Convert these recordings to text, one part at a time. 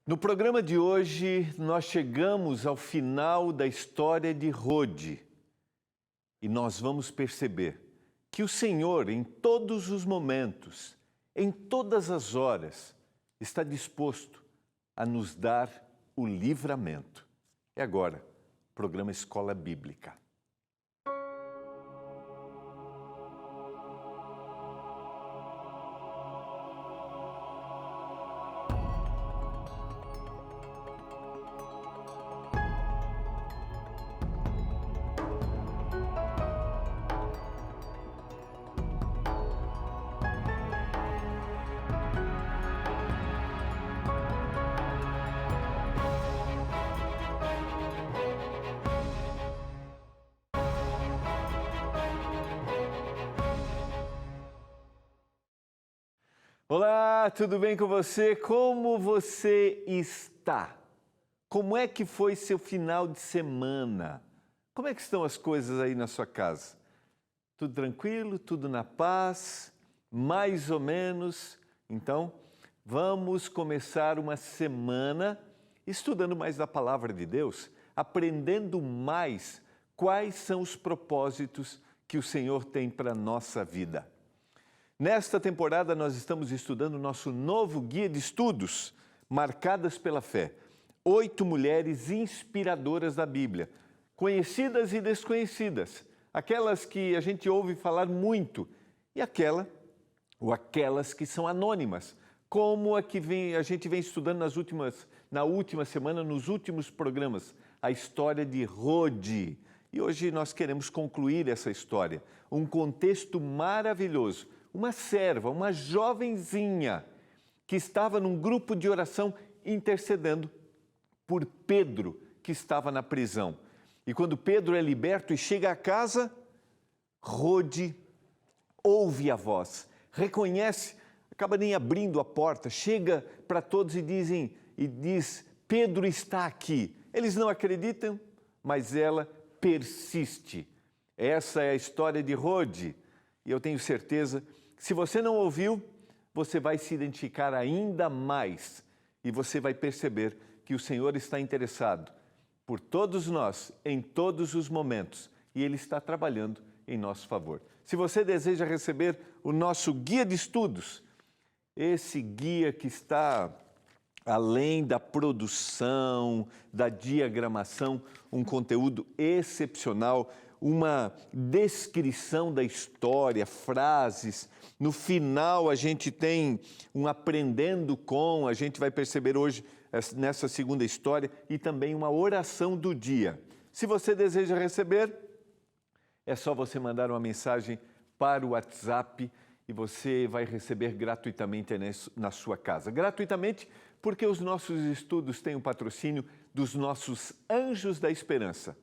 No programa de hoje, nós chegamos ao final da história de Rode e nós vamos perceber que o Senhor, em todos os momentos, em todas as horas, está disposto a nos dar o livramento. E agora, programa Escola Bíblica. Olá, tudo bem com você? Como você está? Como é que foi seu final de semana? Como é que estão as coisas aí na sua casa? Tudo tranquilo? Tudo na paz? Mais ou menos? Então, vamos começar uma semana estudando mais da Palavra de Deus, aprendendo mais quais são os propósitos que o Senhor tem para a nossa vida. Nesta temporada, nós estamos estudando o nosso novo guia de estudos, Marcadas pela Fé. 8 mulheres inspiradoras da Bíblia, conhecidas e desconhecidas, aquelas que a gente ouve falar muito e aquelas que são anônimas, como a que a gente vem estudando na última semana, nos últimos programas, a história de Rode. E hoje nós queremos concluir essa história, um contexto maravilhoso. Uma serva, uma jovenzinha, que estava num grupo de oração intercedendo por Pedro, que estava na prisão. E quando Pedro é liberto e chega a casa, Rode ouve a voz, reconhece, acaba nem abrindo a porta, chega para todos e diz, Pedro está aqui. Eles não acreditam, mas ela persiste. Essa é a história de Rode. E eu tenho certeza que se você não ouviu, você vai se identificar ainda mais e você vai perceber que o Senhor está interessado por todos nós, em todos os momentos, e Ele está trabalhando em nosso favor. Se você deseja receber o nosso guia de estudos, esse guia que está além da produção, da diagramação, um conteúdo excepcional, uma descrição da história, frases. No final, a gente tem um aprendendo com, a gente vai perceber hoje nessa segunda história, e também uma oração do dia. Se você deseja receber, é só você mandar uma mensagem para o WhatsApp e você vai receber gratuitamente na sua casa. Gratuitamente, porque os nossos estudos têm o patrocínio dos nossos Anjos da Esperança.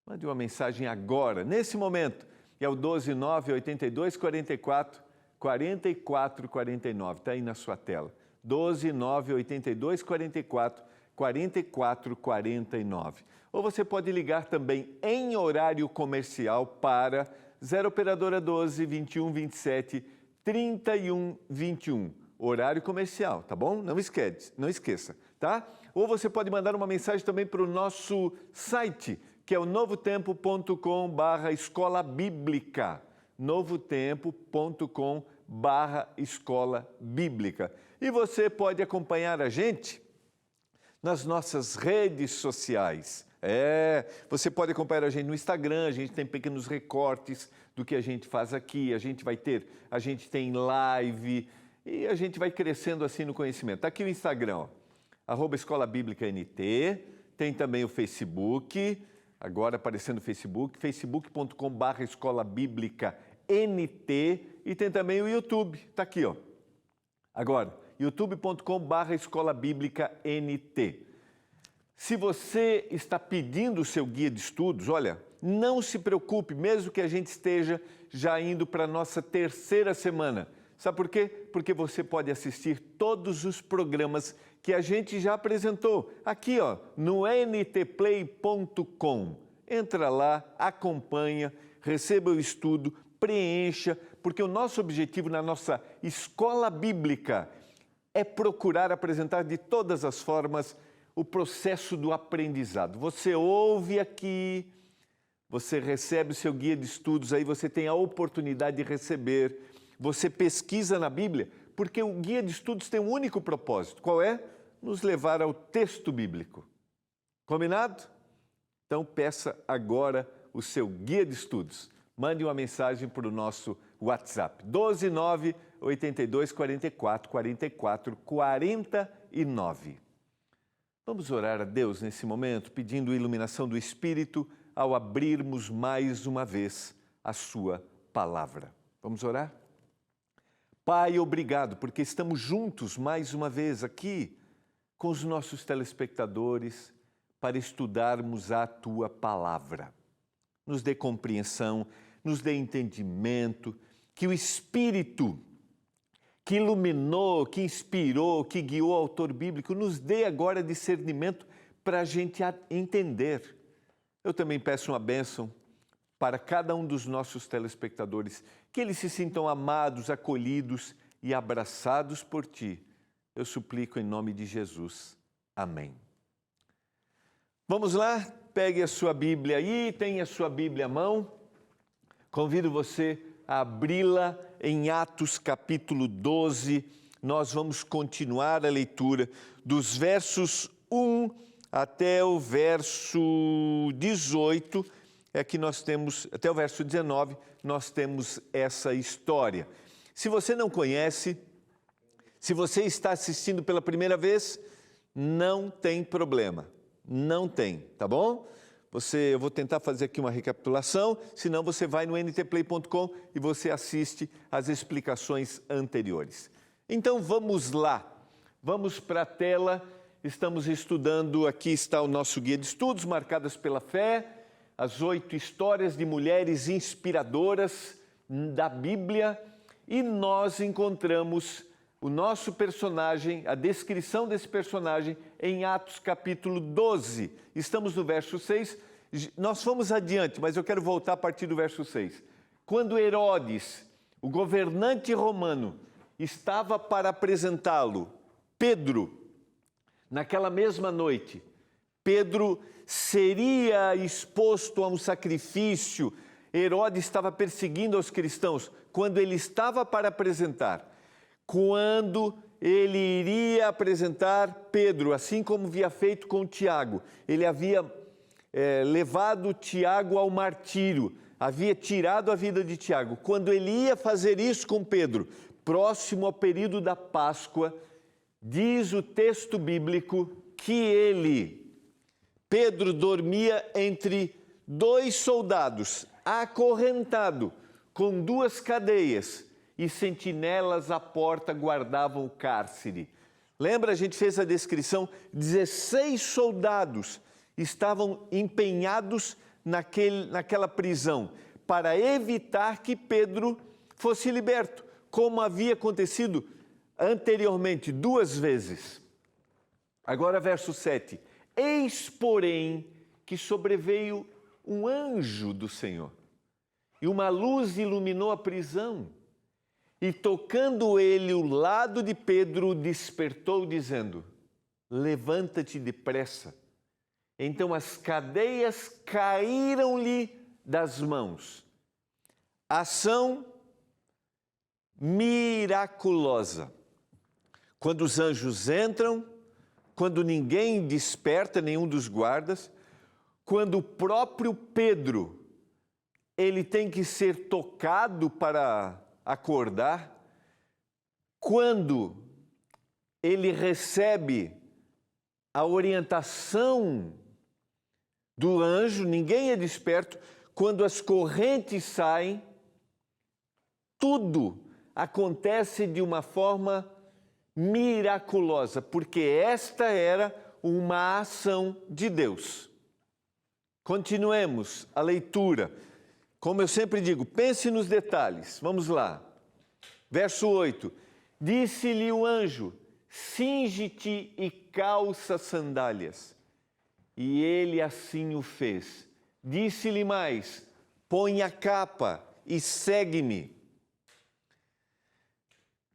Mande uma mensagem agora, nesse momento, que é o 12982444449, está aí na sua tela. 12982444449. Ou você pode ligar também em horário comercial para 0 operadora 12 21 27 31 21. Horário comercial, tá bom? Não esqueça, tá? Ou você pode mandar uma mensagem também para o nosso site, que é o novotempo.com/escola bíblica. novotempo.com/escola bíblica. E você pode acompanhar a gente nas nossas redes sociais. Você pode acompanhar a gente no Instagram, a gente tem pequenos recortes do que a gente faz aqui, a gente tem live e a gente vai crescendo assim no conhecimento. Está aqui o Instagram, @Escola Bíblica NT, tem também o Facebook, agora aparecendo o Facebook, facebook.com/Escola Bíblica NT, e tem também o YouTube, está aqui, ó. Agora, youtube.com/Escola Bíblica NT. Se você está pedindo o seu guia de estudos, olha, não se preocupe, mesmo que a gente esteja já indo para a nossa terceira semana. Sabe por quê? Porque você pode assistir todos os programas que a gente já apresentou aqui, ó, no ntplay.com. Entra lá, acompanha, receba o estudo, preencha, porque o nosso objetivo na nossa escola bíblica é procurar apresentar de todas as formas o processo do aprendizado. Você ouve aqui, você recebe o seu guia de estudos, aí você tem a oportunidade de receber, você pesquisa na Bíblia, porque o guia de estudos tem um único propósito. Qual é? Nos levar ao texto bíblico. Combinado? Então peça agora o seu guia de estudos. Mande uma mensagem para o nosso WhatsApp, 129-8244-4449. Vamos orar a Deus nesse momento, pedindo iluminação do Espírito ao abrirmos mais uma vez a sua palavra. Vamos orar? Pai, obrigado, porque estamos juntos mais uma vez aqui com os nossos telespectadores para estudarmos a Tua palavra. Nos dê compreensão, nos dê entendimento, que o Espírito que iluminou, que inspirou, que guiou o autor bíblico, nos dê agora discernimento para a gente entender. Eu também peço uma bênção para cada um dos nossos telespectadores, que eles se sintam amados, acolhidos e abraçados por Ti. Eu suplico em nome de Jesus. Amém. Vamos lá? Pegue a sua Bíblia aí, tenha a sua Bíblia à mão. Convido você a abri-la em Atos capítulo 12. Nós vamos continuar a leitura dos versos 1 até o verso 18. É que nós temos, até o verso 19, nós temos essa história. Se você não conhece, se você está assistindo pela primeira vez, não tem problema. Não tem, tá bom? Eu vou tentar fazer aqui uma recapitulação, senão você vai no ntplay.com e você assiste as explicações anteriores. Então vamos lá, vamos para a tela, estamos estudando, aqui está o nosso guia de estudos, Marcadas pela Fé, as 8 histórias de mulheres inspiradoras da Bíblia, e nós encontramos o nosso personagem, a descrição desse personagem em Atos capítulo 12. Estamos no verso 6, nós fomos adiante, mas eu quero voltar a partir do verso 6. Quando Herodes, o governante romano, estava para apresentá-lo, Pedro, naquela mesma noite, Pedro seria exposto a um sacrifício. Herodes estava perseguindo os cristãos. Quando ele estava para apresentar, quando ele iria apresentar Pedro, assim como havia feito com Tiago, ele havia levado Tiago ao martírio, havia tirado a vida de Tiago. Quando ele ia fazer isso com Pedro, próximo ao período da Páscoa, diz o texto bíblico que Pedro, dormia entre 2 soldados, acorrentado, com 2 cadeias, e sentinelas à porta guardavam o cárcere. Lembra, a gente fez a descrição, 16 soldados estavam empenhados naquela prisão, para evitar que Pedro fosse liberto, como havia acontecido anteriormente 2 vezes. Agora verso 7. Eis, porém, que sobreveio um anjo do Senhor, e uma luz iluminou a prisão. E tocando ele o lado de Pedro, despertou, dizendo: levanta-te depressa. Então as cadeias caíram-lhe das mãos. Ação miraculosa. Quando os anjos entram, quando ninguém desperta, nenhum dos guardas, quando o próprio Pedro, ele tem que ser tocado para acordar, quando ele recebe a orientação do anjo, ninguém é desperto, quando as correntes saem, tudo acontece de uma forma miraculosa, porque esta era uma ação de Deus. Continuemos a leitura. Como eu sempre digo, pense nos detalhes. Vamos lá. Verso 8. Disse-lhe o anjo: cinge-te e calça sandálias. E ele assim o fez. Disse-lhe mais: põe a capa e segue-me.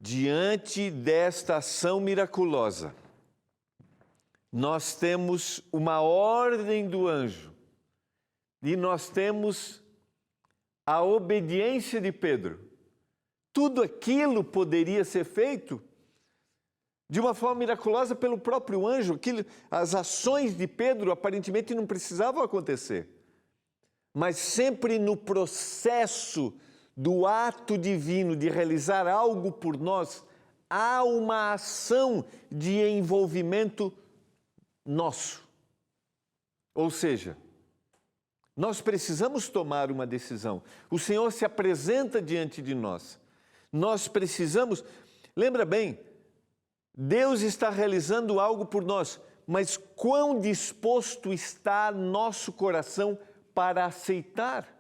Diante desta ação miraculosa, nós temos uma ordem do anjo e nós temos a obediência de Pedro. Tudo aquilo poderia ser feito de uma forma miraculosa pelo próprio anjo. As ações de Pedro aparentemente não precisavam acontecer, mas sempre no processo do ato divino de realizar algo por nós, há uma ação de envolvimento nosso. Ou seja, nós precisamos tomar uma decisão. O Senhor se apresenta diante de nós. Nós precisamos... Lembra bem, Deus está realizando algo por nós, mas quão disposto está nosso coração para aceitar?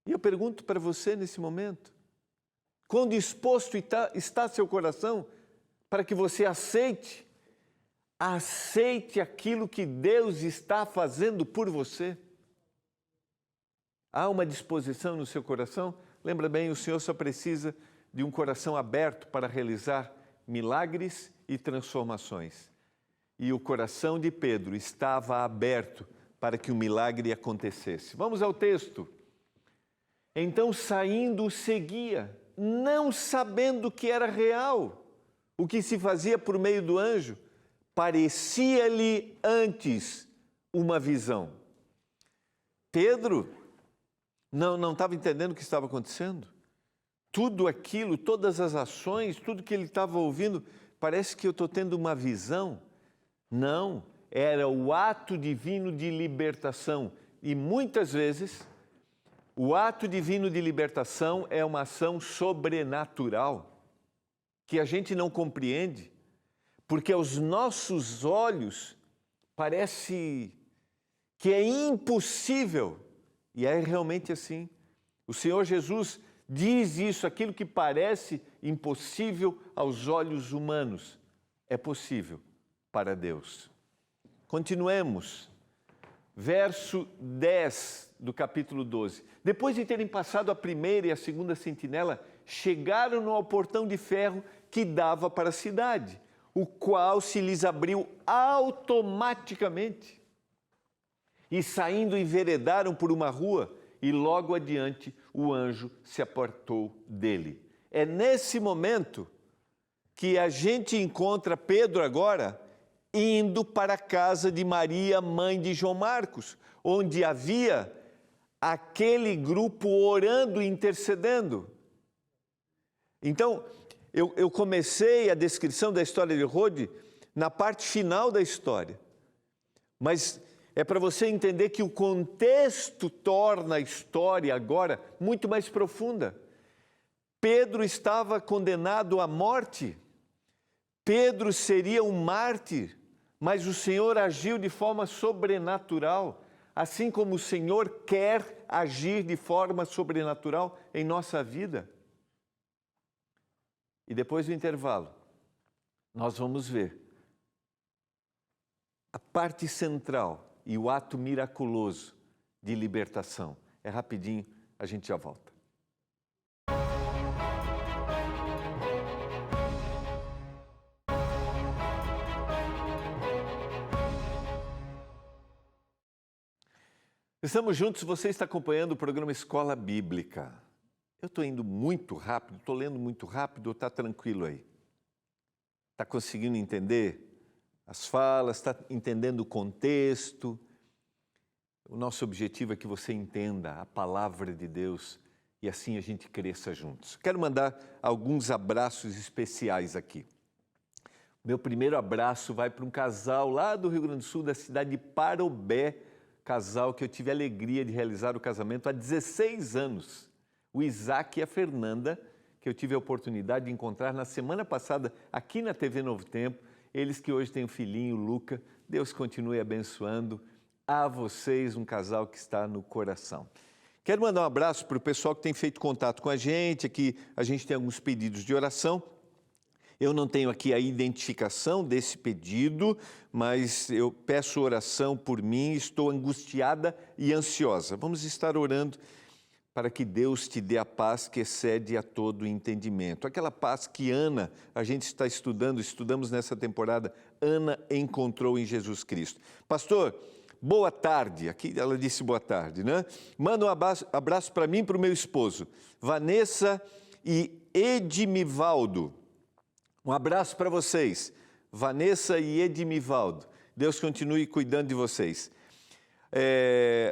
E eu pergunto para você nesse momento, quão disposto está seu coração para que você aceite aquilo que Deus está fazendo por você? Há uma disposição no seu coração? Lembra bem, o Senhor só precisa de um coração aberto para realizar milagres e transformações. E o coração de Pedro estava aberto para que o milagre acontecesse. Vamos ao texto. Então, saindo, o seguia, não sabendo que era real. O que se fazia por meio do anjo parecia-lhe antes uma visão. Pedro não estava entendendo o que estava acontecendo. Tudo aquilo, todas as ações, tudo que ele estava ouvindo, parece que eu estou tendo uma visão. Não, era o ato divino de libertação. E muitas vezes, o ato divino de libertação é uma ação sobrenatural, que a gente não compreende, porque aos nossos olhos parece que é impossível. E é realmente assim. O Senhor Jesus diz isso, aquilo que parece impossível aos olhos humanos, é possível para Deus. Continuemos. Verso 10 do capítulo 12. Depois de terem passado a primeira e a segunda sentinela, chegaram ao portão de ferro que dava para a cidade, o qual se lhes abriu automaticamente. E saindo enveredaram por uma rua e logo adiante o anjo se apartou dele. É nesse momento que a gente encontra Pedro agora indo para a casa de Maria, mãe de João Marcos, onde havia aquele grupo orando e intercedendo. Então, eu comecei a descrição da história de Rode na parte final da história, mas é para você entender que o contexto torna a história agora muito mais profunda. Pedro estava condenado à morte, Pedro seria um mártir, mas o Senhor agiu de forma sobrenatural, assim como o Senhor quer agir de forma sobrenatural em nossa vida. E depois do intervalo, nós vamos ver a parte central e o ato miraculoso de libertação. É rapidinho, a gente já volta. Estamos juntos, você está acompanhando o programa Escola Bíblica. Eu estou indo muito rápido, estou lendo muito rápido, ou está tranquilo aí? Está conseguindo entender as falas, está entendendo o contexto? O nosso objetivo é que você entenda a palavra de Deus e assim a gente cresça juntos. Quero mandar alguns abraços especiais aqui. Meu primeiro abraço vai para um casal lá do Rio Grande do Sul, da cidade de Parobé, casal que eu tive a alegria de realizar o casamento há 16 anos. O Isaac e a Fernanda, que eu tive a oportunidade de encontrar na semana passada aqui na TV Novo Tempo, eles que hoje têm um filhinho, o Luca. Deus continue abençoando a vocês, um casal que está no coração. Quero mandar um abraço para o pessoal que tem feito contato com a gente, aqui a gente tem alguns pedidos de oração. Eu não tenho aqui a identificação desse pedido, mas eu peço oração por mim, estou angustiada e ansiosa. Vamos estar orando para que Deus te dê a paz que excede a todo entendimento. Aquela paz que Ana, a gente está estudamos nessa temporada, Ana encontrou em Jesus Cristo. Pastor, boa tarde. Aqui ela disse boa tarde, né? Manda um abraço para mim e para o meu esposo, Vanessa e Edmivaldo. Um abraço para vocês, Vanessa e Edmivaldo. Deus continue cuidando de vocês.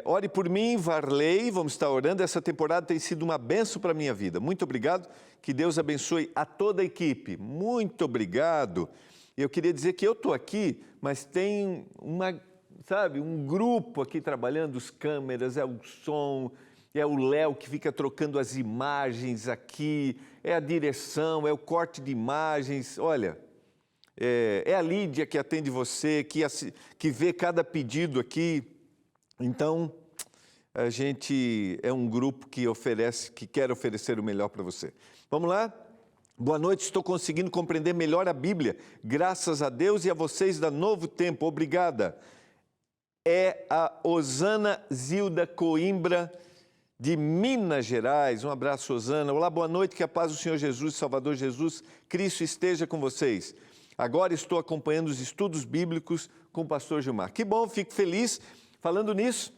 Ore por mim, Varley, vamos estar orando. Essa temporada tem sido uma bênção para a minha vida. Muito obrigado, que Deus abençoe a toda a equipe. Muito obrigado. Eu queria dizer que eu estou aqui, mas tem um grupo aqui trabalhando, as câmeras, é o som, é o Léo que fica trocando as imagens aqui, é a direção, é o corte de imagens, olha... É a Lídia que atende você, que vê cada pedido aqui. Então, a gente é um grupo que quer oferecer o melhor para você. Vamos lá? Boa noite, estou conseguindo compreender melhor a Bíblia. Graças a Deus e a vocês da Novo Tempo. Obrigada. É a Osana Zilda Coimbra, de Minas Gerais. Um abraço, Osana. Olá, boa noite, que a paz do Senhor Jesus, Salvador Jesus, Cristo esteja com vocês. Agora estou acompanhando os estudos bíblicos com o pastor Gilmar. Que bom, fico feliz. Falando nisso,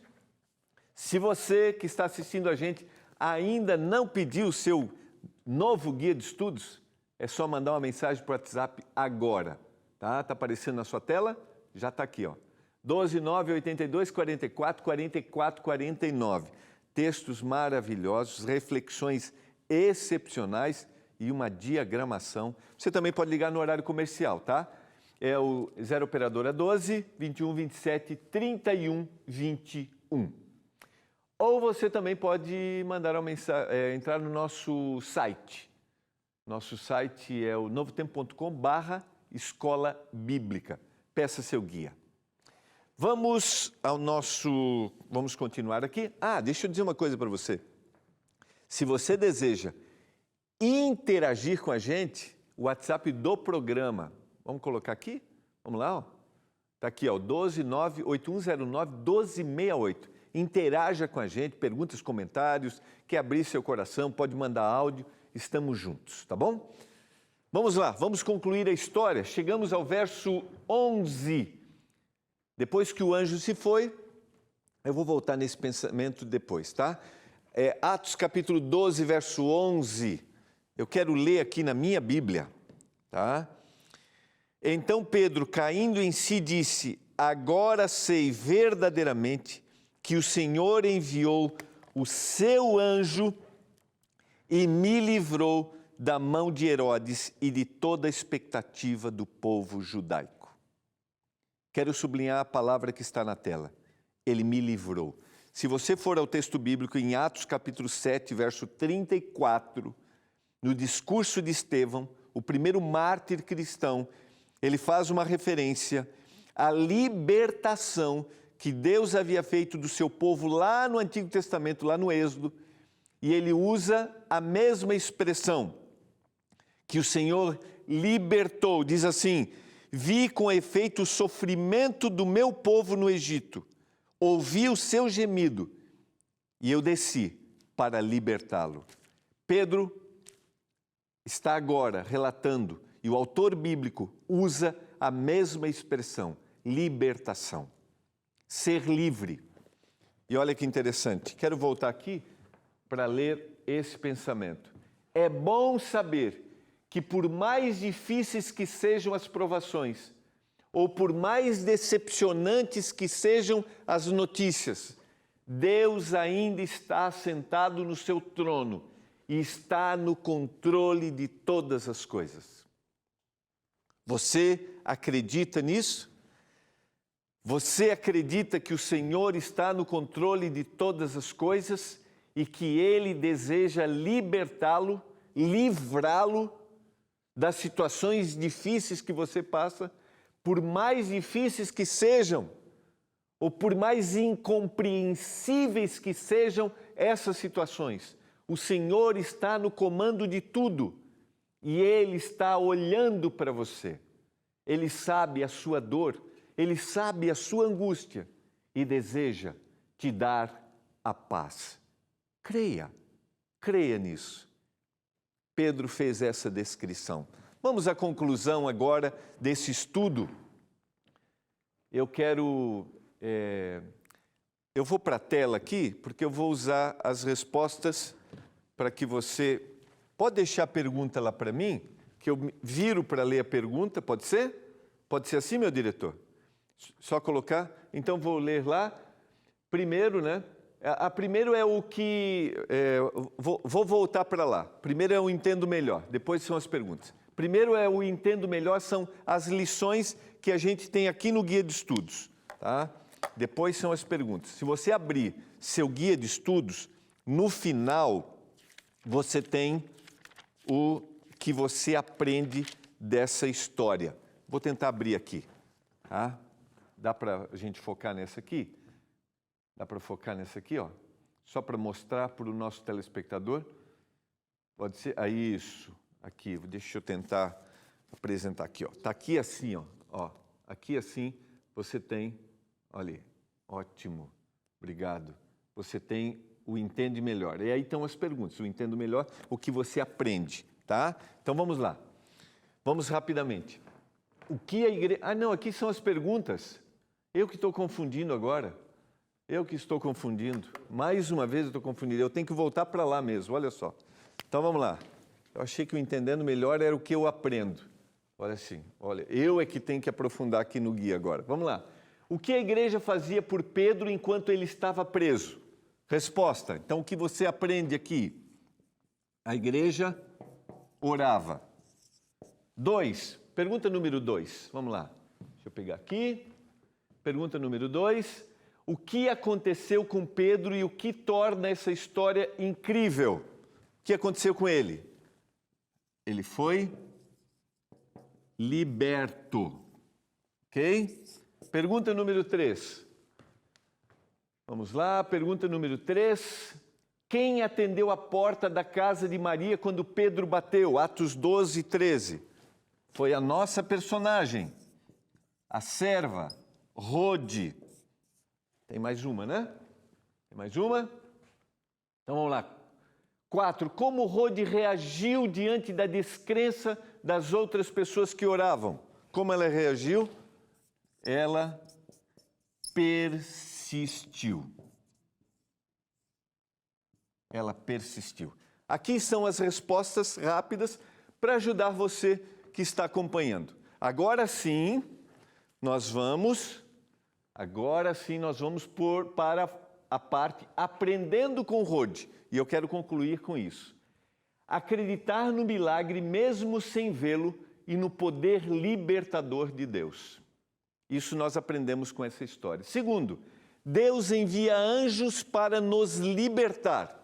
se você que está assistindo a gente ainda não pediu o seu novo guia de estudos, é só mandar uma mensagem para o WhatsApp agora. Tá aparecendo na sua tela? Já está aqui, ó. 12982444449. Textos maravilhosos, reflexões excepcionais e uma diagramação. Você também pode ligar no horário comercial, tá? É o 0 operadora 12 21 27 31 21. Ou você também pode mandar uma mensagem, entrar no nosso site. Nosso site é o novotempo.com/escola bíblica. Peça seu guia. Vamos continuar aqui. Deixa eu dizer uma coisa para você. Se você deseja interagir com a gente, o WhatsApp do programa. Vamos colocar aqui? Vamos lá, ó. Está aqui, ó, 12981091268. Interaja com a gente, perguntas, comentários, quer abrir seu coração, pode mandar áudio, estamos juntos, tá bom? Vamos lá, vamos concluir a história. Chegamos ao verso 11. Depois que o anjo se foi, eu vou voltar nesse pensamento depois, tá? Atos capítulo 12, verso 11. Eu quero ler aqui na minha Bíblia, tá? Então Pedro, caindo em si, disse: agora sei verdadeiramente que o Senhor enviou o seu anjo e me livrou da mão de Herodes e de toda a expectativa do povo judaico. Quero sublinhar a palavra que está na tela. Ele me livrou. Se você for ao texto bíblico, em Atos capítulo 7, verso 34, no discurso de Estevão, o primeiro mártir cristão, ele faz uma referência à libertação que Deus havia feito do seu povo lá no Antigo Testamento, lá no Êxodo, e ele usa a mesma expressão, que o Senhor libertou. Diz assim: vi com efeito o sofrimento do meu povo no Egito, ouvi o seu gemido, e eu desci para libertá-lo. Pedro está agora relatando, e o autor bíblico usa a mesma expressão, libertação, ser livre. E olha que interessante, quero voltar aqui para ler esse pensamento. É bom saber que por mais difíceis que sejam as provações, ou por mais decepcionantes que sejam as notícias, Deus ainda está sentado no seu trono e está no controle de todas as coisas. Você acredita nisso? Você acredita que o Senhor está no controle de todas as coisas e que Ele deseja libertá-lo, livrá-lo das situações difíceis que você passa, por mais difíceis que sejam, ou por mais incompreensíveis que sejam essas situações? O Senhor está no comando de tudo e Ele está olhando para você. Ele sabe a sua dor, Ele sabe a sua angústia e deseja te dar a paz. creia nisso. Pedro fez essa descrição. Vamos à conclusão agora desse estudo. Eu vou para a tela aqui, porque eu vou usar as respostas para que você... Pode deixar a pergunta lá para mim, que eu viro para ler a pergunta, pode ser? Pode ser assim, meu diretor? Só colocar? Então, vou ler lá. Primeiro, né? A primeiro é o que... vou voltar para lá. Primeiro é o entendo melhor, depois são as perguntas. Primeiro é o entendo melhor, são as lições que a gente tem aqui no guia de estudos, tá? Depois são as perguntas. Se você abrir seu guia de estudos, no final você tem o que você aprende dessa história. Vou tentar abrir aqui, tá? Dá para a gente focar nessa aqui? Dá para focar nessa aqui, ó? Só para mostrar para o nosso telespectador. Pode ser? Aí, isso. Aqui, deixa eu tentar apresentar aqui, ó. Tá aqui assim, ó. Aqui assim, você tem, olha aí, ótimo, obrigado. Você tem o entende melhor. E aí estão as perguntas, o entendo melhor, o que você aprende, tá? Então vamos lá. Vamos rapidamente. O que a igreja... Ah, não, aqui são as perguntas. Eu que estou confundindo agora. Eu que estou confundindo. Mais uma vez eu estou confundindo. Eu tenho que voltar para lá mesmo, olha só. Então vamos lá. Eu achei que o entendendo melhor era o que eu aprendo. Olha assim, olha, eu é que tenho que aprofundar aqui no guia agora. Vamos lá. O que a igreja fazia por Pedro enquanto ele estava preso? Resposta. Então, o que você aprende aqui? A igreja orava. 2. Pergunta número 2. Vamos lá. Deixa eu pegar aqui. Pergunta número 2. O que aconteceu com Pedro e o que torna essa história incrível? O que aconteceu com ele? Ele foi liberto. Ok? Pergunta número 3. Vamos lá, pergunta número 3. Quem atendeu a porta da casa de Maria quando Pedro bateu? Atos 12, 13. Foi a nossa personagem, a serva, Rode. Tem mais uma, né? Tem mais uma? Então vamos lá. 4. Como Rode reagiu diante da descrença das outras pessoas que oravam? Como ela reagiu? Ela persistiu. Ela persistiu. Aqui são as respostas rápidas para ajudar você que está acompanhando. Agora sim, nós vamos para a parte aprendendo com Rode. E eu quero concluir com isso. Acreditar no milagre mesmo sem vê-lo e no poder libertador de Deus. Isso nós aprendemos com essa história. Segundo, Deus envia anjos para nos libertar.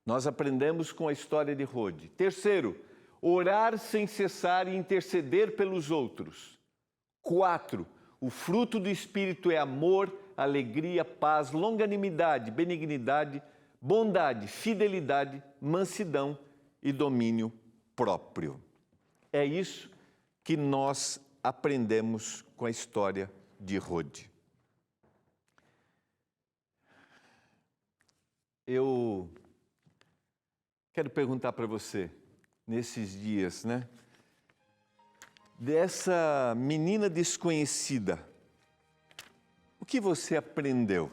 Nós aprendemos com a história de Rode. Terceiro, orar sem cessar e interceder pelos outros. 4, o fruto do Espírito é amor, alegria, paz, longanimidade, benignidade, bondade, fidelidade, mansidão e domínio próprio. É isso que nós aprendemos com a história de Rode. Eu quero perguntar para você, nesses dias, né? Dessa menina desconhecida, o que você aprendeu?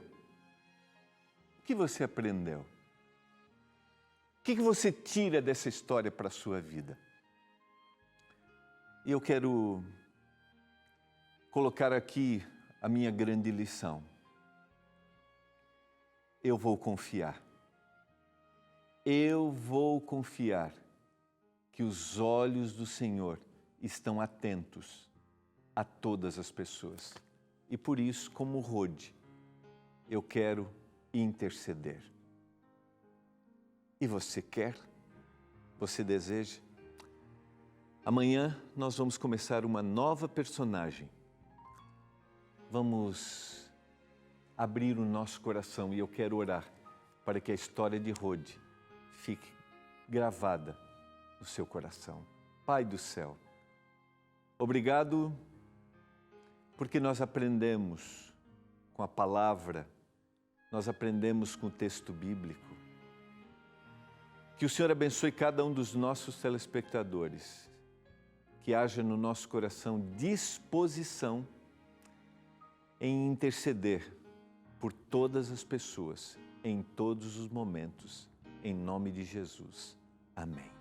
O que você aprendeu? O que você tira dessa história para a sua vida? E eu quero colocar aqui a minha grande lição. Eu vou confiar. Eu vou confiar que os olhos do Senhor estão atentos a todas as pessoas. E por isso, como Rode, eu quero interceder. E você quer? Você deseja? Amanhã nós vamos começar uma nova personagem. Vamos abrir o nosso coração e eu quero orar para que a história de Rode fique gravada no seu coração. Pai do céu, obrigado porque nós aprendemos com a palavra, nós aprendemos com o texto bíblico. Que o Senhor abençoe cada um dos nossos telespectadores, que haja no nosso coração disposição em interceder por todas as pessoas, em todos os momentos, em nome de Jesus. Amém.